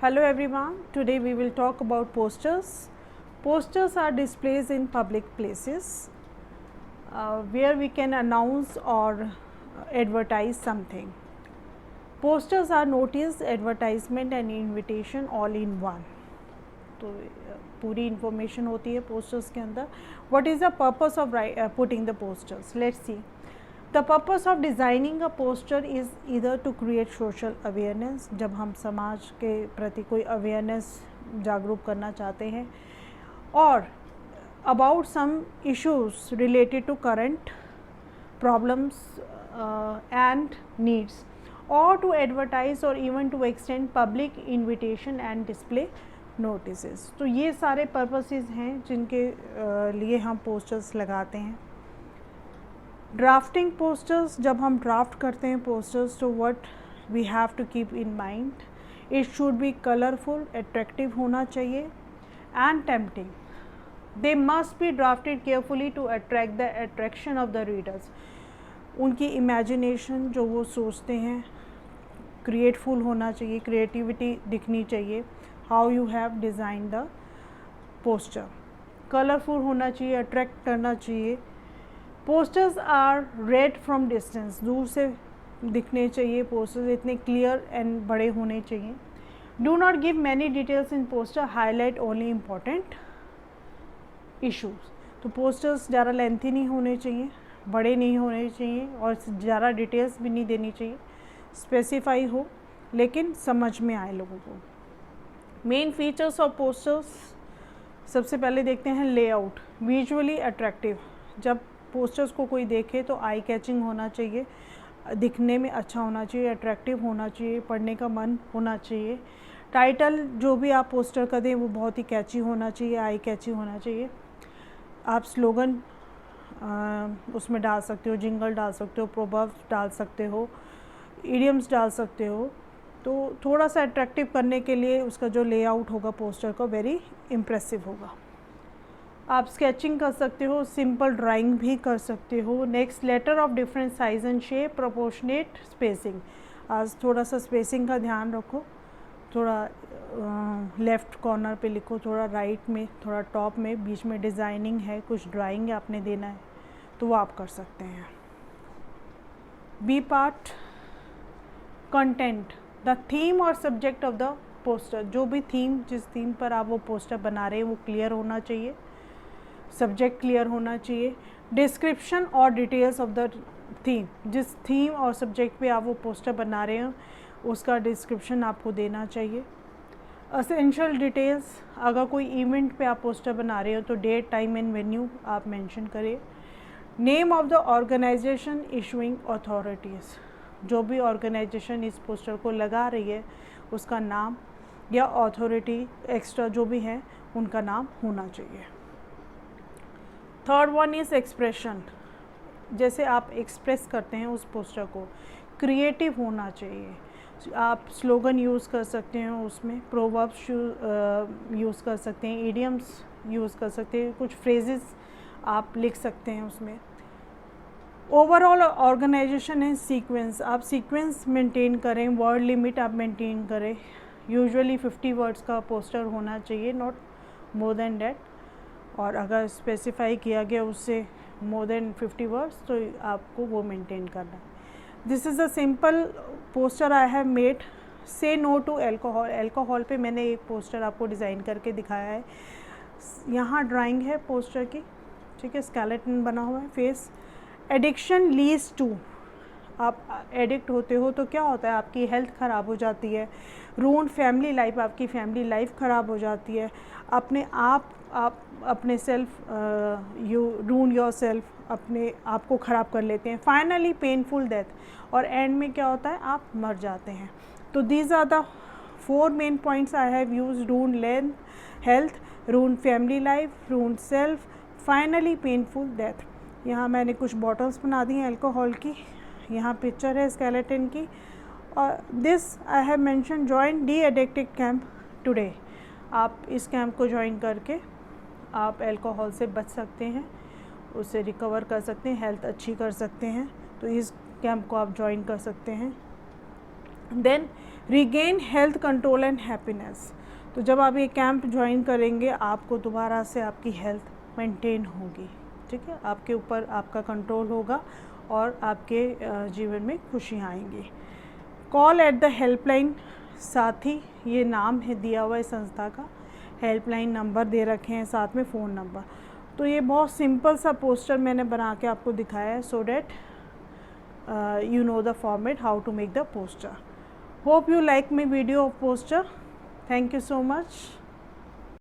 Hello everyone, today we will talk about posters. Posters are displays in public places where we can announce or advertise something. Posters are notice, advertisement and invitation all in one. तो पूरी information होती है posters के अंदर. What is the purpose of putting the posters? Let's see. The purpose of designing a poster is either to create social awareness, जब हम समाज के प्रति कोई awareness जागरूक करना चाहते हैं, और about some issues related to current problems and needs, or to advertise or even to extend public invitation and display notices. तो ये सारे purposes हैं जिनके लिए हम posters लगाते हैं. ड्राफ्टिंग पोस्टर्स, जब हम ड्राफ्ट करते हैं पोस्टर्स, तो what we have to keep in mind, it should be colourful, attractive होना चाहिए and tempting. They must be drafted carefully to attract the attraction of the readers. उनकी इमेजिनेशन जो वो सोचते हैं क्रिएटफुल होना चाहिए, क्रिएटिविटी दिखनी चाहिए. How you have design the poster, colourful होना चाहिए, अट्रैक्ट करना चाहिए. Posters are read from distance, दूर से दिखने चाहिए. पोस्टर्स इतने क्लियर एंड बड़े होने चाहिए. Do not give many details in poster, highlight only important issues. तो पोस्टर्स ज़्यादा लेंथी नहीं होने चाहिए, बड़े नहीं होने चाहिए और ज़्यादा डिटेल्स भी नहीं देनी चाहिए. स्पेसिफाई हो लेकिन समझ में आए लोगों को. मेन फीचर्स ऑफ पोस्टर्स, सबसे पहले देखते हैं लेआउट. विजुअली अट्रैक्टिव, जब पोस्टर्स को कोई देखे तो आई कैचिंग होना चाहिए, दिखने में अच्छा होना चाहिए, अट्रैक्टिव होना चाहिए, पढ़ने का मन होना चाहिए. टाइटल जो भी आप पोस्टर का दें वो बहुत ही कैची होना चाहिए, आई कैची होना चाहिए. आप स्लोगन उसमें डाल सकते हो, जिंगल डाल सकते हो, प्रोवर्ब्स डाल सकते हो, इडियम्स डाल सकते हो. तो थोड़ा सा अट्रैक्टिव करने के लिए उसका जो लेआउट होगा पोस्टर का वेरी इम्प्रेसिव होगा. आप स्केचिंग कर सकते हो, सिंपल ड्राइंग भी कर सकते हो. Next, letter of different size and shape, proportionate spacing. आज थोड़ा सा स्पेसिंग का ध्यान रखो, थोड़ा लेफ़्ट कॉर्नर पे लिखो, थोड़ा राइट में, थोड़ा टॉप में, बीच में डिज़ाइनिंग है, कुछ ड्राइंग आपने देना है तो वो आप कर सकते हैं. B part, content, the theme और सब्जेक्ट ऑफ द पोस्टर. जो भी थीम, जिस थीम पर आप वो पोस्टर बना रहे हैं वो क्लियर होना चाहिए, सब्जेक्ट क्लियर होना चाहिए. डिस्क्रिप्शन और डिटेल्स ऑफ द थीम, जिस थीम और सब्जेक्ट पे आप वो पोस्टर बना रहे हैं उसका डिस्क्रिप्शन आपको देना चाहिए. एसेंशियल डिटेल्स, अगर कोई इवेंट पे आप पोस्टर बना रहे हो तो डेट, टाइम एंड वेन्यू आप मेंशन करें. Name of the organisation issuing authorities, जो भी ऑर्गेनाइजेशन इस पोस्टर को लगा रही है उसका नाम या अथॉरिटी एक्स्ट्रा जो भी है उनका नाम होना चाहिए. थर्ड वन इज़ एक्सप्रेशन, जैसे आप एक्सप्रेस करते हैं उस पोस्टर को, क्रिएटिव होना चाहिए. आप स्लोगन यूज़ कर सकते हैं उसमें, प्रोवर्ब्स यूज़ कर सकते हैं, इडियम्स यूज़ कर सकते हैं, कुछ फ्रेजेस आप लिख सकते हैं उसमें. ओवरऑल ऑर्गेनाइजेशन है सीक्वेंस, आप सीक्वेंस मेंटेन करें, वर्ड लिमिट आप मेंटेन करें. यूजुअली 50 वर्ड्स का पोस्टर होना चाहिए, नॉट मोर देन डैट. और अगर स्पेसिफाई किया गया उससे मोर देन 50 वर्ड्स तो आपको वो मेंटेन करना है. This is a simple poster I have made. से नो टू एल्कोहल. एल्कोहल पे मैंने एक पोस्टर आपको डिज़ाइन करके दिखाया है. यहाँ ड्राइंग है पोस्टर की, ठीक है, स्केलेटन बना हुआ है, फेस. एडिक्शन लीड्स टू, आप एडिक्ट होते हो तो क्या होता है, आपकी हेल्थ ख़राब हो जाती है. रून्ड फैमिली लाइफ, आपकी फैमिली लाइफ ख़राब हो जाती है. अपने आप अपने self you ruin your self, अपने आप को ख़राब कर लेते हैं. फाइनली पेनफुल डेथ, और एंड में क्या होता है, आप मर जाते हैं. तो these are the 4 main points I have use. Ruined health, ruined family life, ruined self, finally painful death. यहाँ मैंने कुछ बॉटल्स बना दी हैं अल्कोहल की, यहाँ पिक्चर है स्केलेटन की. और this I have mention join D addicted camp today. आप इस कैंप को ज्वाइन करके आप अल्कोहल से बच सकते हैं, उससे रिकवर कर सकते हैं, हेल्थ अच्छी कर सकते हैं. तो इस कैंप को आप ज्वाइन कर सकते हैं. Then regain health control and happiness. तो जब आप ये कैंप ज्वाइन करेंगे आपको दोबारा से आपकी हेल्थ मेंटेन होगी, ठीक है, आपके ऊपर आपका कंट्रोल होगा और आपके जीवन में खुशियाँ आएंगी। कॉल एट द हेल्पलाइन साथी, ये नाम है दिया हुआ है संस्था का, हेल्पलाइन नंबर दे रखे हैं साथ में फ़ोन नंबर। तो ये बहुत सिंपल सा पोस्टर मैंने बना के आपको दिखाया है so that you know the format how to make the poster. Hope you like my video of poster. Thank you so much.